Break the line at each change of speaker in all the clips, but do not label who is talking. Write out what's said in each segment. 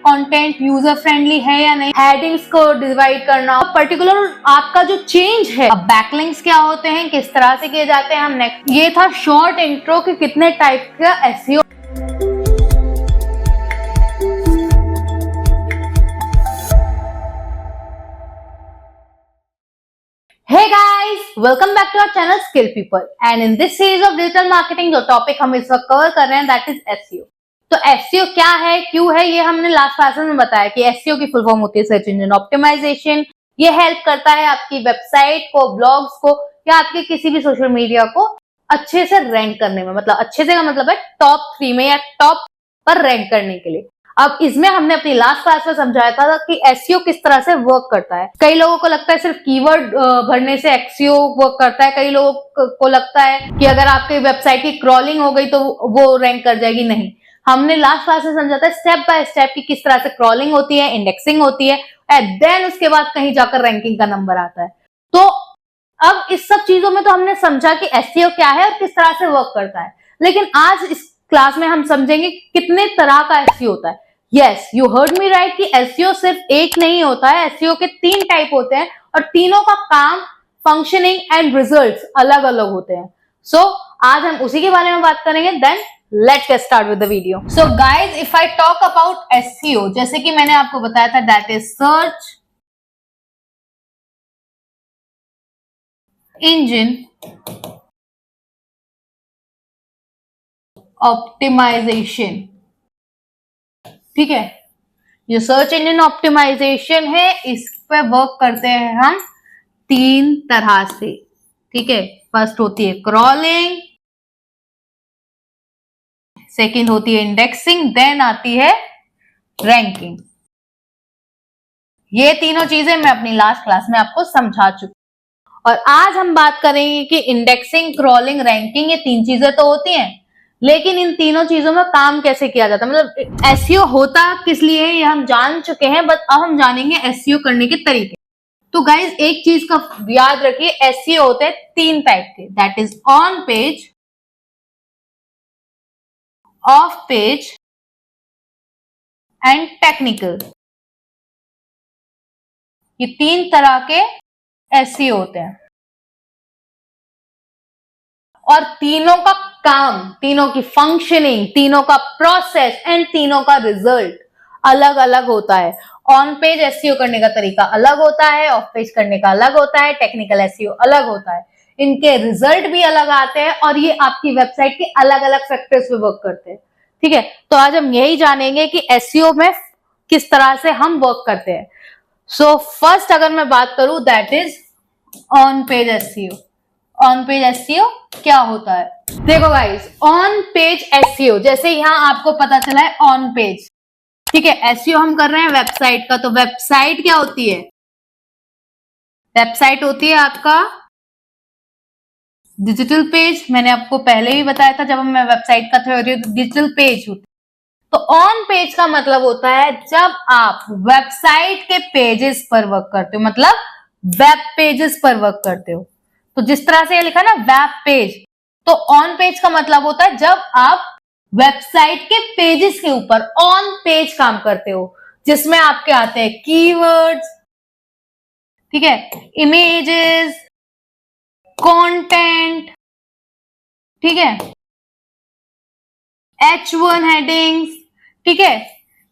Content user friendly है या नहीं, हेडिंग्स को डिवाइड करना, पर्टिकुलर आपका जो चेंज है, अब बैकलिंक्स क्या होते हैं, किस तरह से किए जाते हैं, हम नेक्स्ट। ये था शॉर्ट इंट्रो कि कितने टाइप का SEO. Hey guys, welcome back to our channel Skill People and in this series of digital marketing जो टॉपिक हम इस वक्त कवर कर रहे हैं that is SEO। तो SEO क्या है, क्यों है, ये हमने लास्ट क्लासेस में बताया कि SEO की फुल फॉर्म होती है सर्च इंजन ऑप्टिमाइजेशन। ये हेल्प करता है आपकी वेबसाइट को, ब्लॉग्स को या आपके किसी भी सोशल मीडिया को अच्छे से रैंक करने में, मतलब अच्छे से का मतलब है टॉप 3 में या टॉप पर रैंक करने के लिए। अब इसमें हमने अपनी लास्ट क्लास में समझाया था कि एसईओ किस तरह से वर्क करता है। कई लोगों को लगता है सिर्फ कीवर्ड भरने से एसईओ वर्क करता है, कई लोगों को लगता है कि अगर आपकी वेबसाइट की क्रॉलिंग हो गई तो वो रैंक कर जाएगी। नहीं, हमने लास्ट क्लास में समझा था स्टेप बाय स्टेप कि किस तरह से क्रॉलिंग होती है, इंडेक्सिंग होती है एंड देन उसके बाद कहीं जाकर रैंकिंग का नंबर आता है। तो अब इस सब चीजों में तो हमने समझा कि एसईओ क्या है और किस तरह से वर्क करता है, लेकिन आज इस क्लास में हम समझेंगे कितने तरह का एसईओ होता है। Yes, you heard me right कि एसईओ सिर्फ एक नहीं होता है, एसईओ के 3 टाइप होते हैं और तीनों का काम, फंक्शनिंग एंड रिजल्ट्स अलग अलग होते हैं। सो आज हम उसी के बारे में बात करेंगे। Then let's get start with the video. So guys, if I talk about SEO, जैसे कि मैंने आपको बताया था, that is search engine optimisation. ठीक है, जो सर्च इंजन ऑप्टिमाइजेशन है इस पे वर्क करते हैं हम 3 तरह से। ठीक है, फर्स्ट होती है क्रॉलिंग, सेकंड होती है इंडेक्सिंग, देन आती है रैंकिंग। ये तीनों चीजें मैं अपनी लास्ट क्लास में आपको समझा चुकी और आज हम बात करेंगे कि इंडेक्सिंग, क्रॉलिंग, रैंकिंग, ये 3 चीजें तो होती हैं, लेकिन इन तीनों चीजों में काम कैसे किया जाता है, मतलब एसईओ होता किस लिए है ये हम जान चुके हैं, बट अब हम जानेंगे एसईओ करने के तरीके। तो गाइज एक चीज का याद रखिए, एसईओ होते हैं 3 टाइप के, that is on page, of page and technical. ये 3 तरह के एसईओ होते हैं और तीनों का काम, तीनों की फंक्शनिंग, तीनों का प्रोसेस एंड तीनों का रिजल्ट अलग अलग होता है। ऑन पेज एसईओ करने का तरीका अलग होता है, ऑफ पेज करने का अलग होता है, टेक्निकल एसईओ अलग होता है, इनके रिजल्ट भी अलग आते हैं और ये आपकी वेबसाइट के अलग अलग फैक्टर्स पे वर्क करते हैं। ठीक है, तो आज हम यही जानेंगे कि एसईओ में किस तरह से हम वर्क करते हैं। सो फर्स्ट अगर मैं बात करूं, that is on page SEO. On page SEO क्या होता है, देखो गाइस, ऑन पेज एसईओ जैसे यहां आपको पता चला है ऑन पेज। ठीक है, एसईओ हम कर रहे हैं वेबसाइट का, तो वेबसाइट क्या होती है, वेबसाइट होती है आपका डिजिटल पेज। मैंने आपको पहले ही बताया था जब मैं वेबसाइट का थ्योरी, डिजिटल पेज होता है। तो ऑन पेज का मतलब होता है जब आप वेबसाइट के पेजेस पर वर्क करते हो, मतलब वेब पेजेस पर वर्क करते हो। तो जिस तरह से ये लिखा ना वेब पेज, तो ऑन पेज का मतलब होता है जब आप वेबसाइट के पेजेस के ऊपर ऑन पेज काम करते हो, जिसमें आपके आते हैं कीवर्ड्स, ठीक है, इमेजेस, कंटेंट, ठीक है, H1 हेडिंग्स। ठीक है,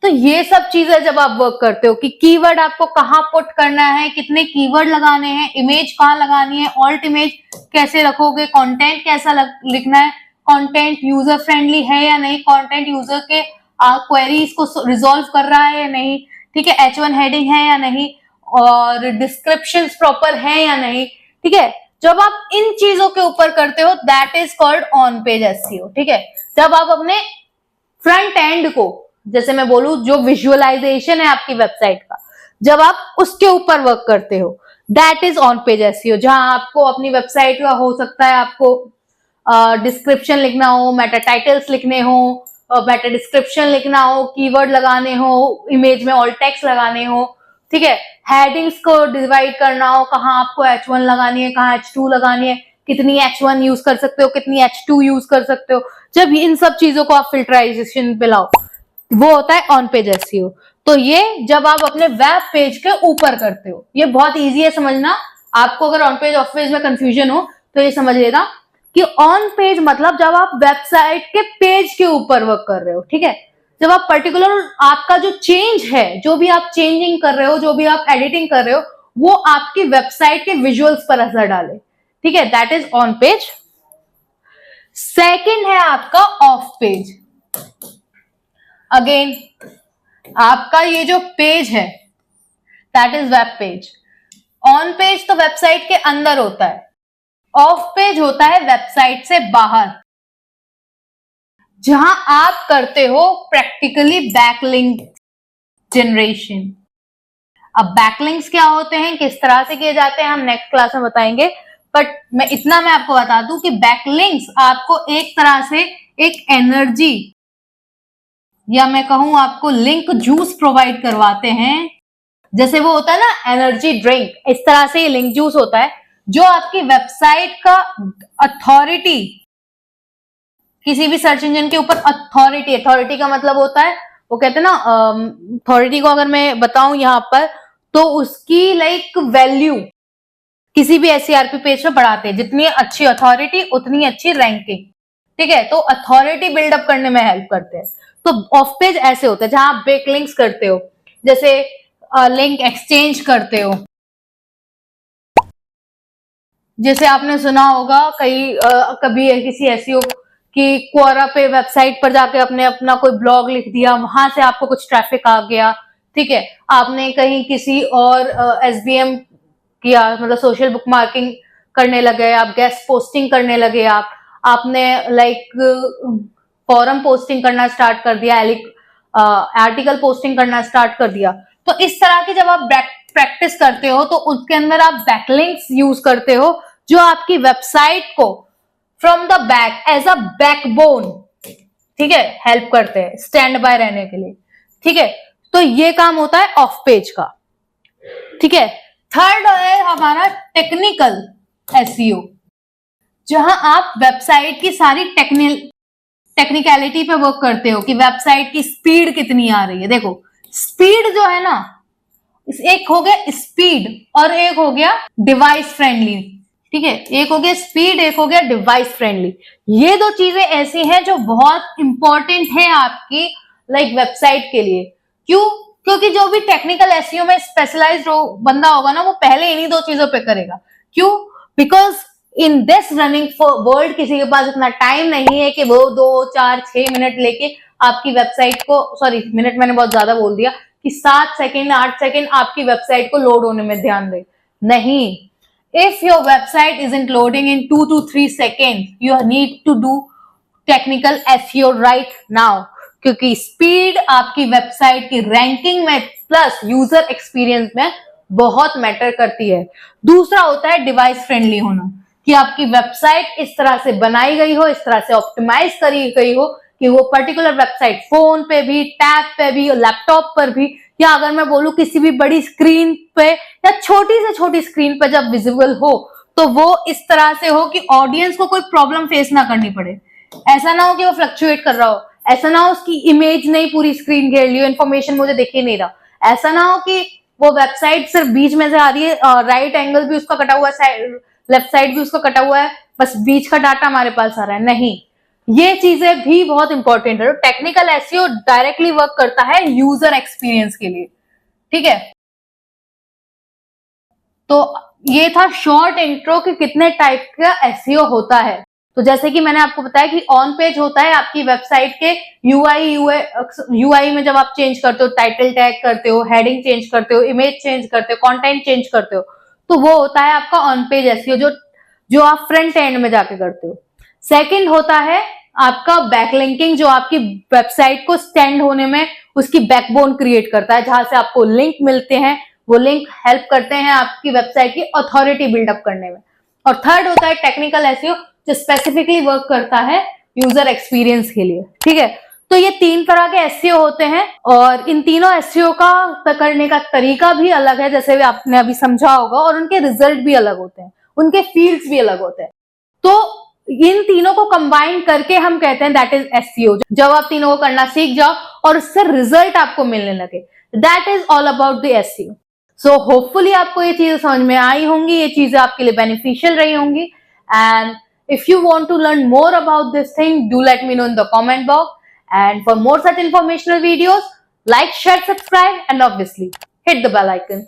तो ये सब चीजें जब आप वर्क करते हो कि कीवर्ड आपको कहां पुट करना है, कितने कीवर्ड लगाने हैं, इमेज कहां लगानी है, ऑल्ट इमेज कैसे रखोगे, कंटेंट कैसा लिखना है, कंटेंट यूजर फ्रेंडली है या नहीं, कंटेंट यूजर के क्वेरीज को रिजॉल्व कर रहा है या नहीं, ठीक है, H1 हेडिंग है या नहीं, और डिस्क्रिप्शंस प्रॉपर है या नहीं। ठीक है, जब आप इन चीजों के ऊपर करते हो that is called on page SEO. ठीक है, जब आप अपने फ्रंट एंड को, जैसे मैं बोलूं जो विजुअलाइजेशन है आपकी वेबसाइट का, जब आप उसके ऊपर वर्क करते हो that is on page SEO, जहां आपको अपनी वेबसाइट का हो सकता है आपको डिस्क्रिप्शन लिखना हो, मेटा टाइटल्स लिखने हो, मेटा डिस्क्रिप्शन लिखना हो, कीवर्ड लगाने हो, इमेज में ऑल टेक्स्ट लगाने हो, ठीक है, हेडिंग्स को डिवाइड करना हो, कहां आपको H1 लगानी है, कहां H2 लगानी है, कितनी H1 यूज कर सकते हो, कितनी H2 यूज कर सकते हो। जब इन सब चीजों को आप फिल्टराइजेशन पे लाओ, वो होता है ऑन पेज एसईओ। तो ये जब आप अपने वेब पेज के ऊपर करते हो, ये बहुत इजी है समझना। आपको अगर ऑन पेज ऑफ पेज में कंफ्यूजन हो तो ये समझ लेना कि ऑन पेज मतलब जब आप वेबसाइट के पेज के ऊपर वर्क कर रहे हो, ठीक है। जब आप पर्टिकुलर आपका जो चेंज है, जो भी आप चेंजिंग कर रहे हो, जो भी आप एडिटिंग कर रहे हो, वो आपकी वेबसाइट के विजुअल्स पर असर डाले, ठीक है, that is on page. Second है आपका ऑफ पेज। अगेन आपका ये जो पेज है that is web page. On page तो वेबसाइट के अंदर होता है, ऑफ पेज होता है वेबसाइट से बाहर, जहां आप करते हो प्रैक्टिकली बैकलिंक जनरेशन। अब बैकलिंक्स क्या होते हैं, किस तरह से किए जाते हैं, हम नेक्स्ट क्लास में बताएंगे। बट मैं आपको बता दूं कि बैकलिंक्स आपको एक तरह से एक एनर्जी, या मैं कहूं आपको लिंक जूस प्रोवाइड करवाते हैं। जैसे वो होता है ना एनर्जी ड्रिंक, इस तरह से ये लिंक जूस होता है जो आपकी वेबसाइट का अथॉरिटी, किसी भी सर्च इंजन के ऊपर अथॉरिटी का मतलब होता है, वो कहते हैं ना अथॉरिटी को अगर मैं बताऊं यहां पर, तो उसकी लाइक वैल्यू किसी भी एसईआरपी पेज पे बढ़ाते हैं। जितनी अच्छी अथॉरिटी उतनी अच्छी रैंकिंग, ठीक है। तो अथॉरिटी बिल्डअप करने में हेल्प करते हैं। तो ऑफ पेज ऐसे होते हैं जहां आप बैकलिंक्स करते हो, जैसे लिंक एक्सचेंज करते हो। जैसे आपने सुना होगा कभी किसी एसईओ कि क्वोरा पे वेबसाइट पर जाके आपने अपना कोई ब्लॉग लिख दिया, वहां से आपको कुछ ट्रैफिक आ गया, ठीक है। आपने कहीं किसी और एसबीएम किया, मतलब सोशल बुक मार्किंग करने लगे आप, गेस्ट पोस्टिंग करने लगे आपने लाइक फॉरम पोस्टिंग करना स्टार्ट कर दिया, आर्टिकल पोस्टिंग करना स्टार्ट कर दिया। तो इस तरह की जब आप प्रैक्टिस करते हो तो उसके अंदर आप बैकलिंक्स यूज करते हो, जो आपकी वेबसाइट को from the back as a backbone, ठीक है, हेल्प करते हैं स्टैंड बाय रहने के लिए, ठीक है। तो ये काम होता है ऑफ पेज का, ठीक है। थर्ड है हमारा टेक्निकल एसईओ, जहां आप वेबसाइट की सारी टेक्निकलिटी पे वर्क करते हो कि वेबसाइट की स्पीड कितनी आ रही है। देखो स्पीड जो है ना, एक हो गया स्पीड और एक हो गया डिवाइस फ्रेंडली, ठीक है। एक हो गया स्पीड, एक हो गया डिवाइस फ्रेंडली। ये दो चीजें ऐसी हैं जो बहुत इंपॉर्टेंट है आपकी लाइक वेबसाइट के लिए। क्यों? क्योंकि जो भी टेक्निकल एसईओ में स्पेशलाइज्ड बंदा होगा ना, वो पहले इन्हीं दो चीजों पे करेगा। क्यों? Because in this running world किसी के पास इतना टाइम नहीं है कि वो 2, 4, 6 मिनट लेके आपकी वेबसाइट को, सॉरी मिनट मैंने बहुत ज्यादा बोल दिया, कि 7 सेकेंड 8 सेकेंड आपकी वेबसाइट को लोड होने में ध्यान दे। नहीं, if your website isn't loading in 2 to 3 seconds, you need to do technical SEO right now, क्योंकि स्पीड आपकी वेबसाइट की रैंकिंग में प्लस यूजर एक्सपीरियंस में बहुत मैटर करती है। दूसरा होता है डिवाइस फ्रेंडली होना, कि आपकी वेबसाइट इस तरह से बनाई गई हो, इस तरह से ऑप्टिमाइज करी गई हो कि वो पर्टिकुलर वेबसाइट फोन पे भी, टैब पे भी, लैपटॉप पर भी, या अगर मैं बोलूं किसी भी बड़ी स्क्रीन पे या छोटी से छोटी स्क्रीन पे जब विजिबल हो, तो वो इस तरह से हो कि ऑडियंस को कोई प्रॉब्लम फेस ना करनी पड़े। ऐसा ना हो कि वो फ्लक्चुएट कर रहा हो, ऐसा ना हो उसकी इमेज नहीं पूरी स्क्रीन घेर ली हो, इन्फॉर्मेशन मुझे दिख ही नहीं रहा, ऐसा ना हो कि वो वेबसाइट सिर्फ बीच में से आ रही है, राइट एंगल भी उसका कटा हुआ है, लेफ्ट साइड भी उसका कटा हुआ है, बस बीच का डाटा हमारे पास आ रहा है। नहीं, ये चीजें भी बहुत इंपॉर्टेंट है। टेक्निकल एसईओ डायरेक्टली वर्क करता है यूजर एक्सपीरियंस के लिए, ठीक है। तो ये था शॉर्ट इंट्रो कि कितने टाइप का एसईओ होता है। तो जैसे कि मैंने आपको बताया कि ऑन पेज होता है आपकी वेबसाइट के यूआई में जब आप चेंज करते हो, टाइटल टैग करते हो, हेडिंग चेंज करते हो, इमेज चेंज करते हो, कंटेंट चेंज करते हो, तो वो होता है आपका ऑन पेज एसईओ, जो आप फ्रंट एंड में जाके करते हो। सेकंड होता है आपका बैकलिंकिंग, जो आपकी वेबसाइट को स्टैंड होने में उसकी बैकबोन क्रिएट करता है, जहां से आपको लिंक मिलते हैं, वो लिंक हेल्प करते हैं आपकी वेबसाइट की अथॉरिटी बिल्डअप करने में। और थर्ड होता है टेक्निकल एसईओ, जो स्पेसिफिकली वर्क करता है यूजर एक्सपीरियंस के लिए, ठीक है। तो ये 3 तरह के एसईओ होते हैं, और इन तीनों एसईओ का करने का तरीका भी अलग है, जैसे भी आपने अभी समझा होगा, और उनके रिजल्ट भी अलग होते हैं, उनके फील्ड्स भी अलग होते हैं। तो इन तीनों को कंबाइन करके हम कहते हैं दैट इज एसईओ। जब आप तीनों को करना सीख जाओ और उससे रिजल्ट आपको मिलने लगे, that is all about the SEO. So hopefully आपको ये चीजें समझ में आई होंगी, ये चीजें आपके लिए बेनिफिशियल रही होंगी. And if you want to learn more about this thing, do let me know in the comment box. And for more such informational videos, like, share, subscribe, and obviously hit the bell icon.